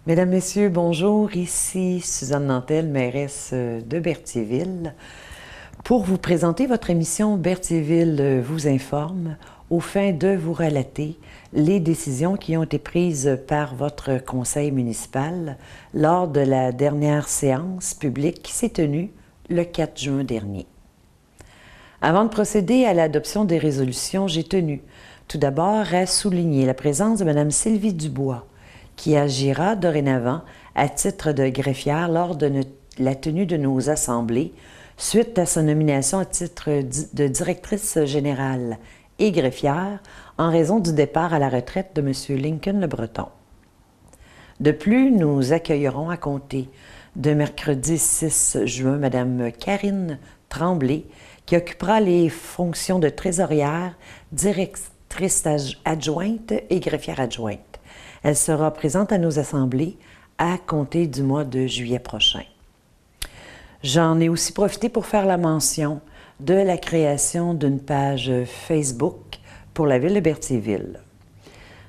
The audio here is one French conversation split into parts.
Mesdames, Messieurs, bonjour. Ici Suzanne Nantel, mairesse de Berthierville, pour vous présenter votre émission Berthierville vous informe, aux fins de vous relater les décisions qui ont été prises par votre conseil municipal lors de la dernière séance publique qui s'est tenue le 4 juin dernier. Avant de procéder à l'adoption des résolutions, j'ai tenu tout d'abord à souligner la présence de Mme Sylvie Dubois, qui agira dorénavant à titre de greffière lors de la tenue de nos assemblées suite à sa nomination à titre de directrice générale et greffière en raison du départ à la retraite de M. Lincoln Le Breton. De plus, nous accueillerons à compter de mercredi 6 juin Mme Karine Tremblay, qui occupera les fonctions de trésorière, directrice adjointe et greffière adjointe. Elle sera présente à nos assemblées à compter du mois de juillet prochain. J'en ai aussi profité pour faire la mention de la création d'une page Facebook pour la ville de Berthierville.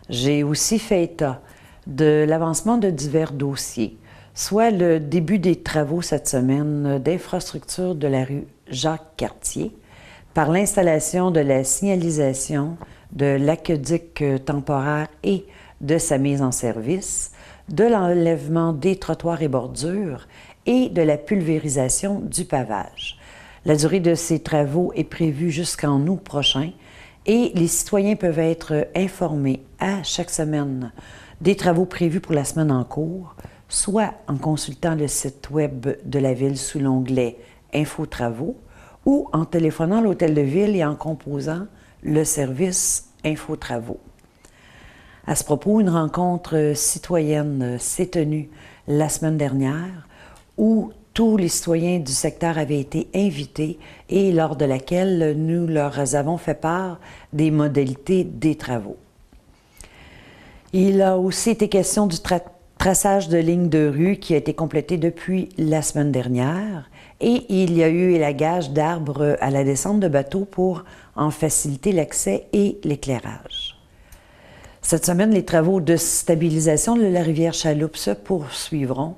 J'ai aussi fait état de l'avancement de divers dossiers, soit le début des travaux cette semaine d'infrastructure de la rue Jacques-Cartier, par l'installation de la signalisation de l'aqueduc temporaire et de sa mise en service, de l'enlèvement des trottoirs et bordures et de la pulvérisation du pavage. La durée de ces travaux est prévue jusqu'en août prochain et les citoyens peuvent être informés à chaque semaine des travaux prévus pour la semaine en cours, soit en consultant le site web de la ville sous l'onglet « Info-travaux » ou en téléphonant l'hôtel de ville et en composant le service « Info-travaux ». À ce propos, une rencontre citoyenne s'est tenue la semaine dernière où tous les citoyens du secteur avaient été invités et lors de laquelle nous leur avons fait part des modalités des travaux. Il a aussi été question du traçage de lignes de rue qui a été complété depuis la semaine dernière et il y a eu élagage d'arbres à la descente de bateaux pour en faciliter l'accès et l'éclairage. Cette semaine, les travaux de stabilisation de la rivière Chaloupe se poursuivront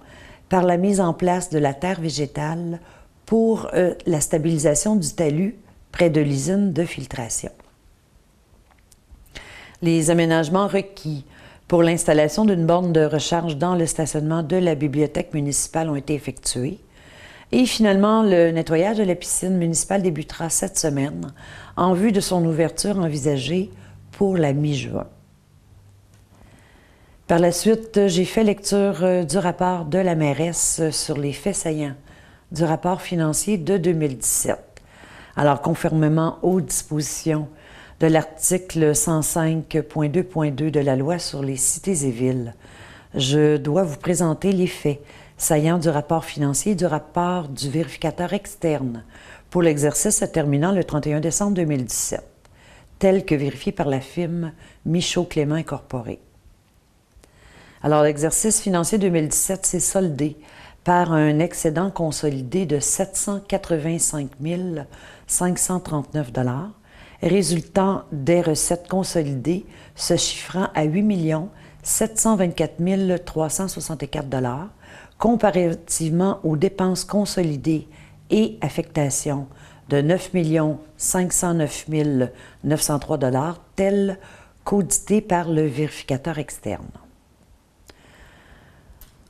par la mise en place de la terre végétale pour la stabilisation du talus près de l'usine de filtration. Les aménagements requis pour l'installation d'une borne de recharge dans le stationnement de la bibliothèque municipale ont été effectués. Et finalement, le nettoyage de la piscine municipale débutera cette semaine en vue de son ouverture envisagée pour la mi-juin. Par la suite, j'ai fait lecture du rapport de la mairesse sur les faits saillants du rapport financier de 2017. Alors, conformément aux dispositions de l'article 105.2.2 de la loi sur les cités et villes, je dois vous présenter les faits saillants du rapport financier et du rapport du vérificateur externe pour l'exercice se terminant le 31 décembre 2017, tel que vérifié par la firme Michaud-Clément Incorporée. Alors, l'exercice financier 2017 s'est soldé par un excédent consolidé de 785 539 $, résultant des recettes consolidées se chiffrant à 8 724 364 $, comparativement aux dépenses consolidées et affectations de 9 509 903 $, telles qu'auditées par le vérificateur externe.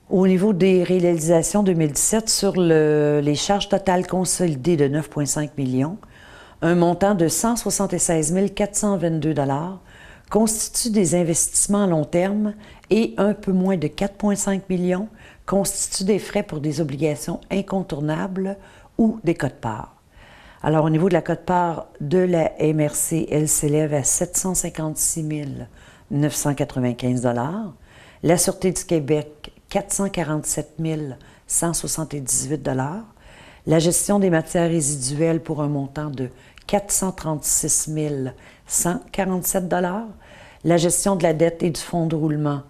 Au niveau des réalisations 2017, sur les charges totales consolidées de 9,5 millions, un montant de 176 422 $ constitue des investissements à long terme et un peu moins de 4,5 millions constitue des frais pour des obligations incontournables ou des quotes-parts. Alors, au niveau de la quote-part de la MRC, elle s'élève à 756 995 $. La Sûreté du Québec, 447 178 $. La gestion des matières résiduelles pour un montant de 436 147 $. La gestion de la dette et du fonds de roulement,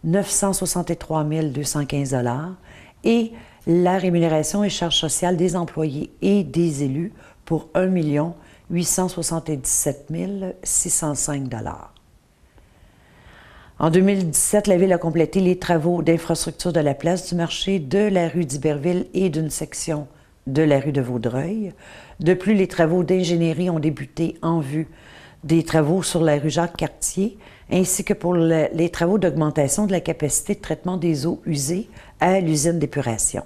963 215 $. Et la rémunération et charges sociales des employés et des élus pour 1 877 605 $. En 2017, la Ville a complété les travaux d'infrastructure de la place du marché, de la rue d'Iberville et d'une section de la rue de Vaudreuil. De plus, les travaux d'ingénierie ont débuté en vue des travaux sur la rue Jacques-Cartier, ainsi que pour les travaux d'augmentation de la capacité de traitement des eaux usées à l'usine d'épuration.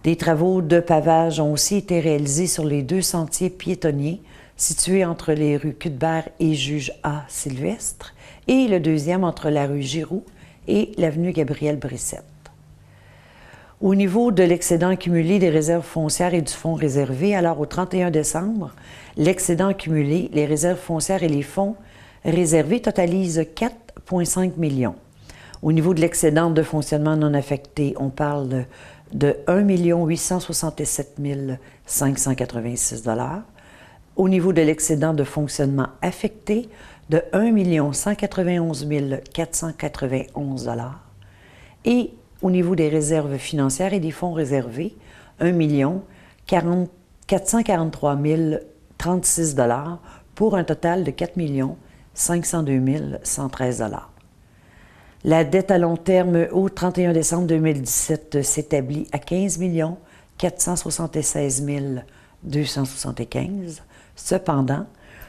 Des travaux de pavage ont aussi été réalisés sur les 2 sentiers piétonniers situés entre les rues Cuthbert et Juge A. Sylvestre et le deuxième entre la rue Giroux et l'avenue Gabriel-Brissette. Au niveau de l'excédent accumulé des réserves foncières et du fonds réservé, alors au 31 décembre, l'excédent accumulé, les réserves foncières et les fonds réservés totalisent 4,5 millions. Au niveau de l'excédent de fonctionnement non affecté, on parle de 1 867 586 $. Au niveau de l'excédent de fonctionnement affecté, de 1 191 491 $. Et au niveau des réserves financières et des fonds réservés, 1 443 036 $, pour un total de 4 502 113 $. La dette à long terme au 31 décembre 2017 s'établit à 15 476 275 $. Cependant,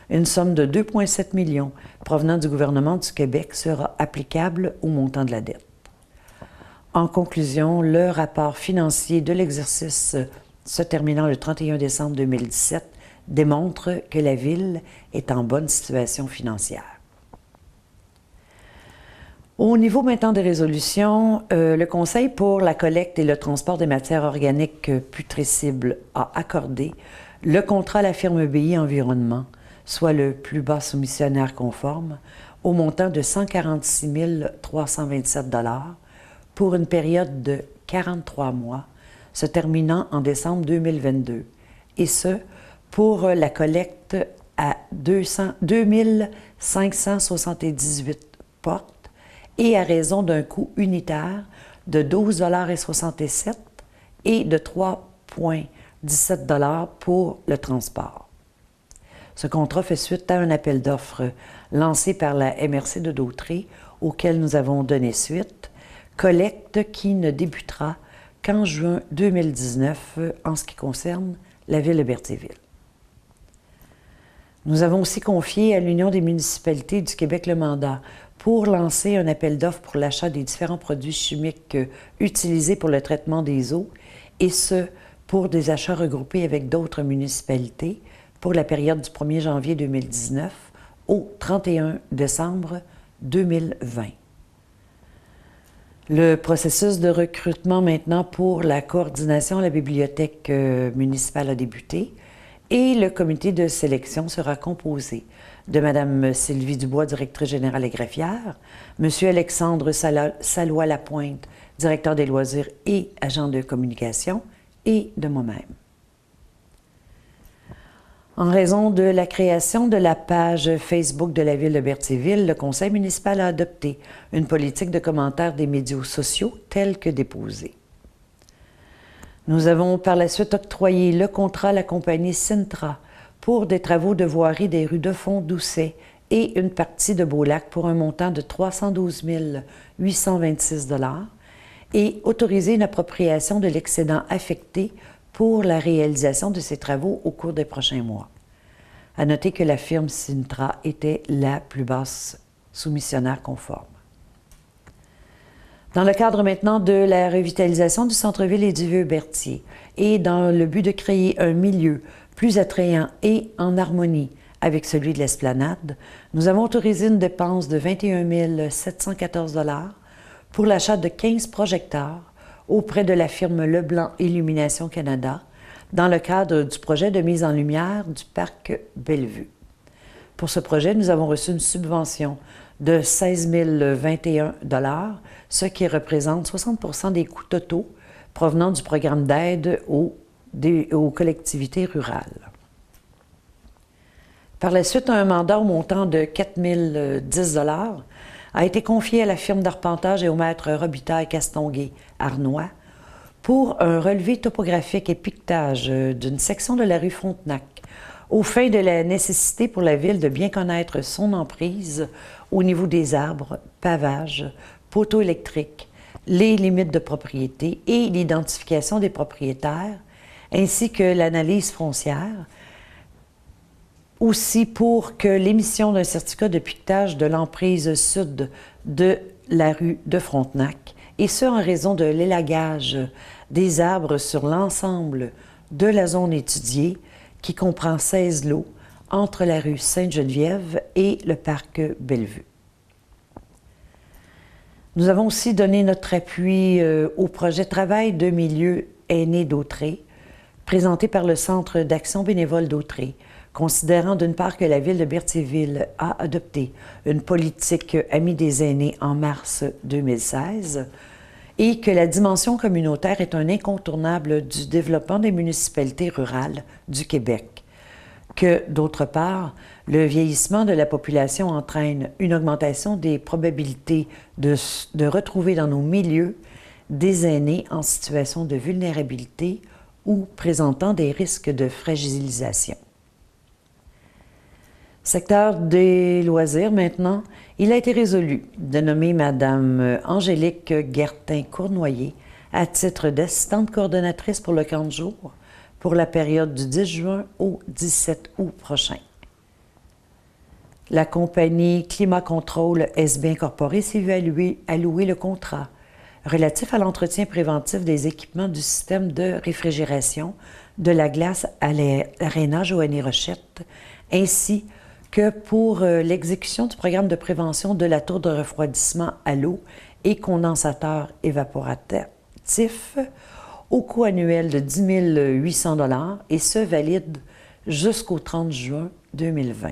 une somme de 2,7 millions provenant du gouvernement du Québec sera applicable au montant de la dette. En conclusion, le rapport financier de l'exercice se terminant le 31 décembre 2017 démontre que la Ville est en bonne situation financière. Au niveau maintenant des résolutions, le Conseil pour la collecte et le transport des matières organiques putrescibles a accordé le contrat à la firme BI Environnement, soit le plus bas soumissionnaire conforme, au montant de 146 327 $ pour une période de 43 mois, se terminant en décembre 2022, et ce, pour la collecte à 2578 portes et à raison d'un coût unitaire de 12,67 $ et de 3,17 $ pour le transport. Ce contrat fait suite à un appel d'offres lancé par la MRC de Dautré, auquel nous avons donné suite, collecte qui ne débutera qu'en juin 2019 en ce qui concerne la Ville de Berthierville. Nous avons aussi confié à l'Union des municipalités du Québec le mandat pour lancer un appel d'offres pour l'achat des différents produits chimiques utilisés pour le traitement des eaux, et ce, pour des achats regroupés avec d'autres municipalités pour la période du 1er janvier 2019 au 31 décembre 2020. Le processus de recrutement maintenant pour la coordination à la bibliothèque municipale a débuté et le comité de sélection sera composé de Mme Sylvie Dubois, directrice générale et greffière, M. Alexandre Salois-Lapointe, directeur des loisirs et agent de communication, et de moi-même. En raison de la création de la page Facebook de la Ville de Berthierville, le Conseil municipal a adopté une politique de commentaires des médias sociaux telle que déposée. Nous avons par la suite octroyé le contrat à la compagnie Sintra pour des travaux de voirie des rues de Fond-Doucet et une partie de Beaulac pour un montant de 312 826 $ et autoriser une appropriation de l'excédent affecté pour la réalisation de ces travaux au cours des prochains mois. À noter que la firme Sintra était la plus basse soumissionnaire conforme. Dans le cadre maintenant de la revitalisation du centre-ville et du Vieux-Berthier, et dans le but de créer un milieu plus attrayant et en harmonie avec celui de l'Esplanade, nous avons autorisé une dépense de 21 714 $ pour l'achat de 15 projecteurs auprès de la firme Leblanc Illumination Canada dans le cadre du projet de mise en lumière du parc Bellevue. Pour ce projet, nous avons reçu une subvention de 16 021 $, ce qui représente 60 % des coûts totaux provenant du programme d'aide aux collectivités rurales. Par la suite, un mandat au montant de 4 010 $ a été confié à la firme d'arpentage et au maître Robitaille Castonguay Arnois pour un relevé topographique et piquetage d'une section de la rue Frontenac Aux fins de la nécessité pour la Ville de bien connaître son emprise au niveau des arbres, pavages, poteaux électriques, les limites de propriété et l'identification des propriétaires, ainsi que l'analyse foncière, aussi pour que l'émission d'un certificat de piquetage de l'emprise sud de la rue de Frontenac, et ce en raison de l'élagage des arbres sur l'ensemble de la zone étudiée, qui comprend 16 lots entre la rue Sainte-Geneviève et le parc Bellevue. Nous avons aussi donné notre appui au projet Travail de milieu aîné d'Autrey, présenté par le Centre d'action bénévole d'Autrey, considérant d'une part que la Ville de Berthierville a adopté une politique Amis des aînés en mars 2016 et que la dimension communautaire est un incontournable du développement des municipalités rurales du Québec, que d'autre part, le vieillissement de la population entraîne une augmentation des probabilités de retrouver dans nos milieux des aînés en situation de vulnérabilité ou présentant des risques de fragilisation. Secteur des loisirs maintenant, il a été résolu de nommer Mme Angélique Guertin-Cournoyer à titre d'assistante coordonnatrice pour le camp de jour pour la période du 10 juin au 17 août prochain. La compagnie Climat Contrôle SB Incorporée s'est vue allouer le contrat relatif à l'entretien préventif des équipements du système de réfrigération de la glace à l'Aréna Joanie-Rochette, ainsi que pour l'exécution du programme de prévention de la tour de refroidissement à l'eau et condensateur évaporatif au coût annuel de 10 800 $ et ce valide jusqu'au 30 juin 2020.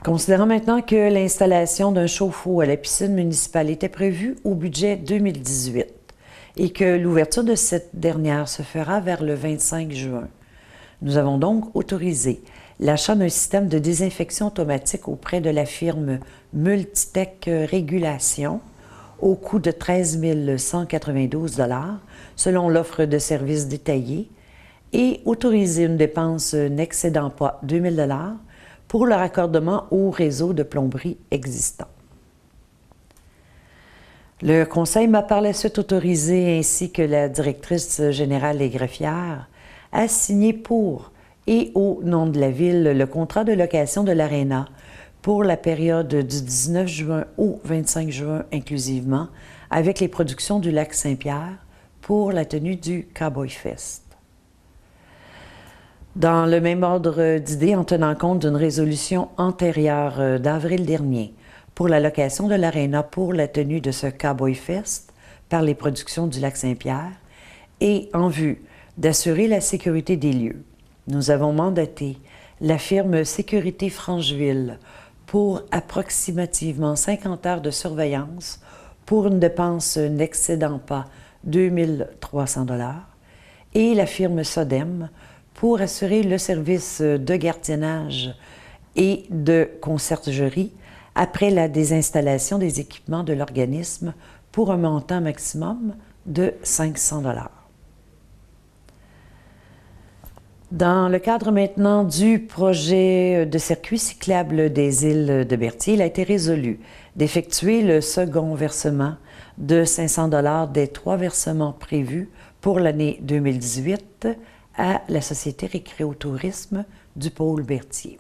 Considérant maintenant que l'installation d'un chauffe-eau à la piscine municipale était prévue au budget 2018 et que l'ouverture de cette dernière se fera vers le 25 juin, nous avons donc autorisé l'achat d'un système de désinfection automatique auprès de la firme Multitech Régulation au coût de 13 192 $ selon l'offre de services détaillée et autoriser une dépense n'excédant pas 2 000 $ pour le raccordement au réseau de plomberie existant. Le Conseil m'a par la suite autorisé, ainsi que la directrice générale des greffières, à signer pour et au nom de la Ville le contrat de location de l'Aréna pour la période du 19 juin au 25 juin inclusivement, avec les productions du lac Saint-Pierre pour la tenue du Cowboy Fest. Dans le même ordre d'idées, en tenant compte d'une résolution antérieure d'avril dernier pour la location de l'Aréna pour la tenue de ce Cowboy Fest par les productions du lac Saint-Pierre et en vue d'assurer la sécurité des lieux, nous avons mandaté la firme Sécurité Francheville pour approximativement 50 heures de surveillance pour une dépense n'excédant pas 2 300 $ et la firme Sodem pour assurer le service de gardiennage et de conciergerie après la désinstallation des équipements de l'organisme pour un montant maximum de 500 $. Dans le cadre maintenant du projet de circuit cyclable des îles de Berthier, il a été résolu d'effectuer le second versement de 500 $ des 3 versements prévus pour l'année 2018 à la Société Récréotourisme du pôle Berthier.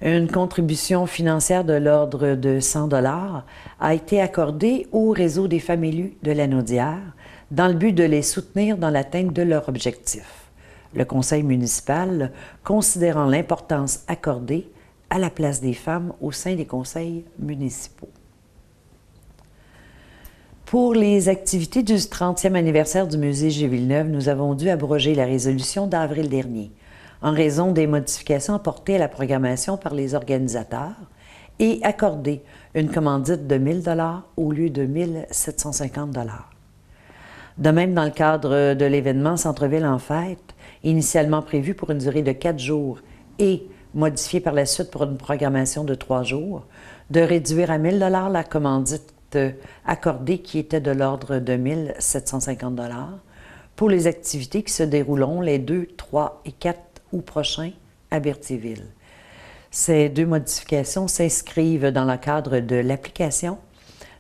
Une contribution financière de l'ordre de 100 $ a été accordée au réseau des femmes élues de la Naudière dans le but de les soutenir dans l'atteinte de leur objectif. Le conseil municipal considérant l'importance accordée à la place des femmes au sein des conseils municipaux. Pour les activités du 30e anniversaire du musée G. Villeneuve, nous avons dû abroger la résolution d'avril dernier en raison des modifications apportées à la programmation par les organisateurs et accorder une commandite de 1 000 $ au lieu de 1 750 $. De même, dans le cadre de l'événement Centre-Ville en fête, initialement prévu pour une durée de 4 jours et modifié par la suite pour une programmation de 3 jours, de réduire à 1 000 $ la commandite accordée qui était de l'ordre de 1 750 $ pour les activités qui se dérouleront les 2, 3 et 4 août prochains à Berthierville. Ces 2 modifications s'inscrivent dans le cadre de l'application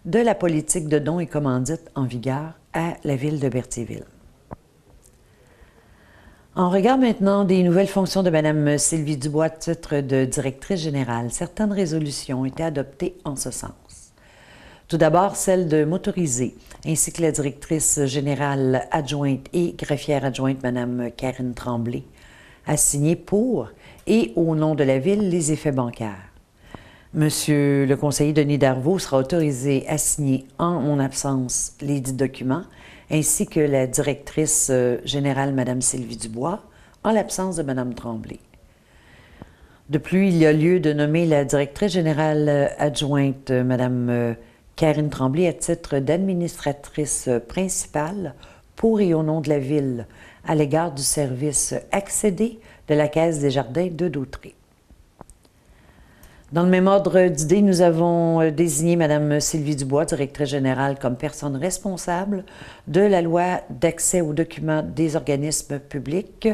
de la politique de dons et commandites en vigueur à la ville de Berthierville. On regarde maintenant des nouvelles fonctions de Mme Sylvie Dubois à titre de directrice générale. Certaines résolutions ont été adoptées en ce sens. Tout d'abord, celle de m'autoriser, ainsi que la directrice générale adjointe et greffière adjointe, Mme Karine Tremblay, à signer pour et au nom de la Ville les effets bancaires. Monsieur le conseiller Denis Darvaux sera autorisé à signer en mon absence les dits documents, ainsi que la directrice générale, Mme Sylvie Dubois, en l'absence de Mme Tremblay. De plus, il y a lieu de nommer la directrice générale adjointe, Mme Karine Tremblay, à titre d'administratrice principale pour et au nom de la Ville, à l'égard du service accédé de la Caisse des Jardins de Dautré. Dans le même ordre d'idées, nous avons désigné Mme Sylvie Dubois, directrice générale, comme personne responsable de la loi d'accès aux documents des organismes publics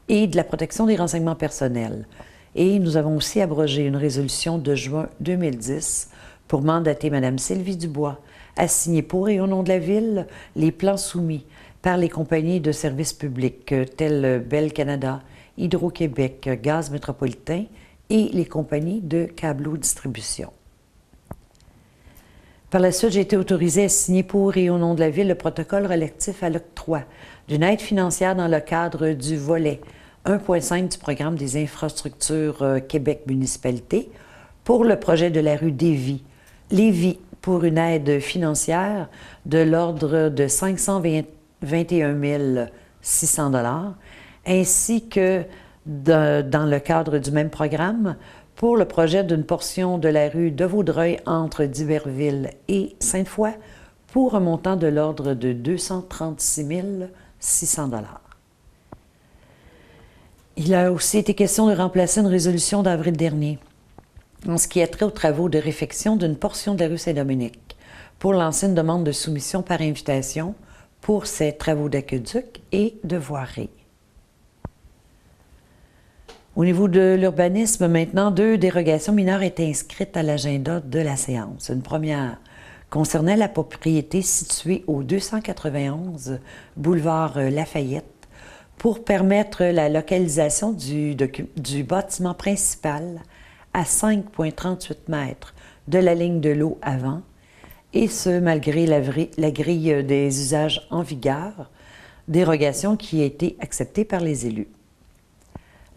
et de la protection des renseignements personnels. Et nous avons aussi abrogé une résolution de juin 2010 pour mandater Mme Sylvie Dubois à signer pour et au nom de la Ville les plans soumis par les compagnies de services publics telles Bell Canada, Hydro-Québec, Gaz Métropolitain et les compagnies de câbleau-distribution. Par la suite, j'ai été autorisée à signer pour et au nom de la Ville le protocole relatif à l'octroi d'une aide financière dans le cadre du volet 1.5 du programme des infrastructures Québec Municipalité pour le projet de la rue Lévis pour une aide financière de l'ordre de 521 600 $, ainsi que dans le cadre du même programme, pour le projet d'une portion de la rue de Vaudreuil entre D'Iberville et Sainte-Foy pour un montant de l'ordre de 236 600 $. Il a aussi été question de remplacer une résolution d'avril dernier en ce qui a trait aux travaux de réfection d'une portion de la rue Saint-Dominique pour lancer une demande de soumission par invitation pour ces travaux d'aqueduc et de voirie. Au niveau de l'urbanisme, maintenant, 2 dérogations mineures étaient inscrites à l'agenda de la séance. Une première concernait la propriété située au 291 boulevard Lafayette pour permettre la localisation du bâtiment principal à 5,38 mètres de la ligne de l'eau avant, et ce, malgré la grille des usages en vigueur, dérogation qui a été acceptée par les élus.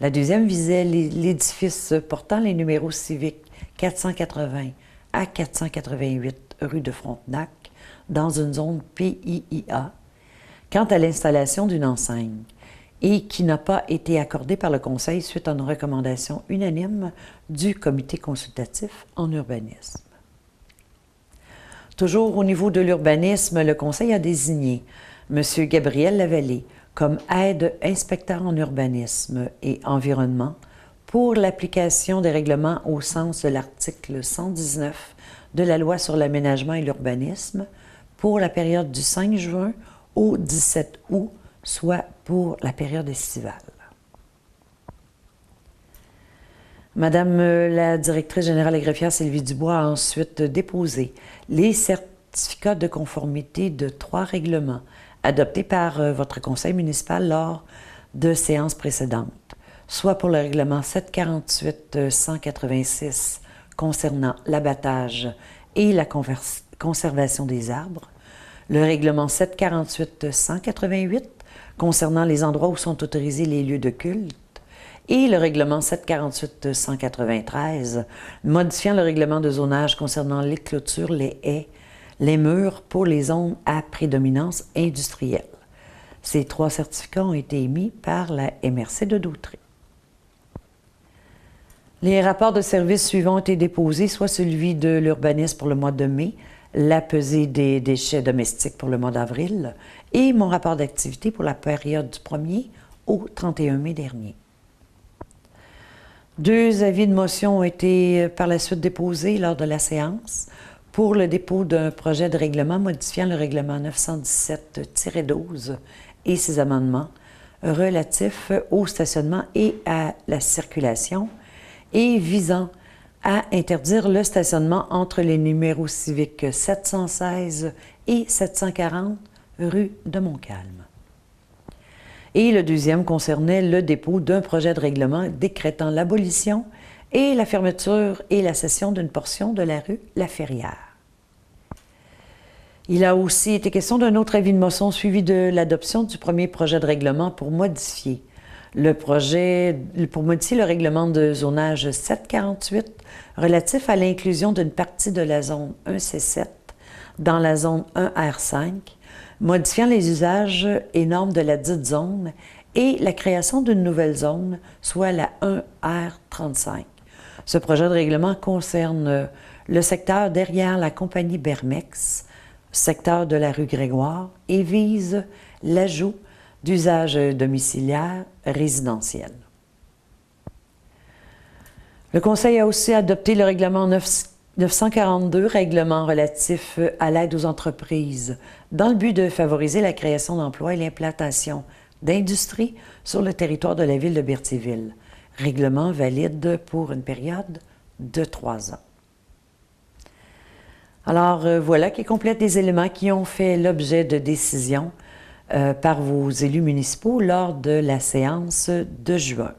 La deuxième visait l'édifice portant les numéros civiques 480 à 488 rue de Frontenac dans une zone PIIA quant à l'installation d'une enseigne et qui n'a pas été accordée par le Conseil suite à une recommandation unanime du Comité consultatif en urbanisme. Toujours au niveau de l'urbanisme, le Conseil a désigné M. Gabriel Lavallée comme aide-inspecteur en urbanisme et environnement pour l'application des règlements au sens de l'article 119 de la Loi sur l'aménagement et l'urbanisme pour la période du 5 juin au 17 août, soit pour la période estivale. Madame la directrice générale et greffière Sylvie Dubois a ensuite déposé les certificats de conformité de 3 règlements adoptés par votre conseil municipal lors de séances précédentes, soit pour le règlement 748-186 concernant l'abattage et la conservation des arbres, le règlement 748-188 concernant les endroits où sont autorisés les lieux de culte, et le règlement 748-193 modifiant le règlement de zonage concernant les clôtures, les haies, les murs pour les zones à prédominance industrielle. Ces 3 certificats ont été émis par la MRC de Dautré. Les rapports de services suivants ont été déposés, soit celui de l'urbanisme pour le mois de mai, la pesée des déchets domestiques pour le mois d'avril et mon rapport d'activité pour la période du 1er au 31 mai dernier. 2 avis de motion ont été par la suite déposés lors de la séance pour le dépôt d'un projet de règlement modifiant le règlement 917-12 et ses amendements relatifs au stationnement et à la circulation et visant à interdire le stationnement entre les numéros civiques 716 et 740 rue de Montcalm. Et le deuxième concernait le dépôt d'un projet de règlement décrétant l'abolition et la fermeture et la cession d'une portion de la rue La Ferrière. Il a aussi été question d'un autre avis de motion suivi de l'adoption du premier projet de règlement pour modifier le règlement de zonage 748 relatif à l'inclusion d'une partie de la zone 1C7 dans la zone 1R5, modifiant les usages et normes de la dite zone et la création d'une nouvelle zone, soit la 1R35. Ce projet de règlement concerne le secteur derrière la compagnie Bermex, secteur de la rue Grégoire, et vise l'ajout d'usages domiciliaires résidentiels. Le Conseil a aussi adopté le règlement 942, règlement relatif à l'aide aux entreprises, dans le but de favoriser la création d'emplois et l'implantation d'industries sur le territoire de la ville de Berthierville. Règlement valide pour une période de 3 ans. Alors, voilà qui complète les éléments qui ont fait l'objet de décisions par vos élus municipaux lors de la séance de juin.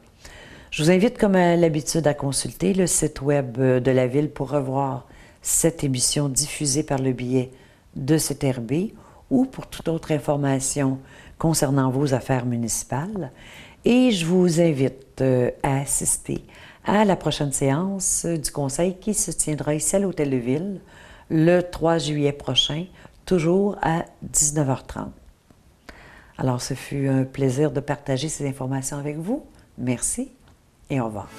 Je vous invite, comme à l'habitude, à consulter le site web de la Ville pour revoir cette émission diffusée par le biais de CTRB ou pour toute autre information concernant vos affaires municipales. Et je vous invite à assister à la prochaine séance du Conseil qui se tiendra ici à l'Hôtel de Ville le 3 juillet prochain, toujours à 19h30. Alors, ce fut un plaisir de partager ces informations avec vous. Merci et au revoir.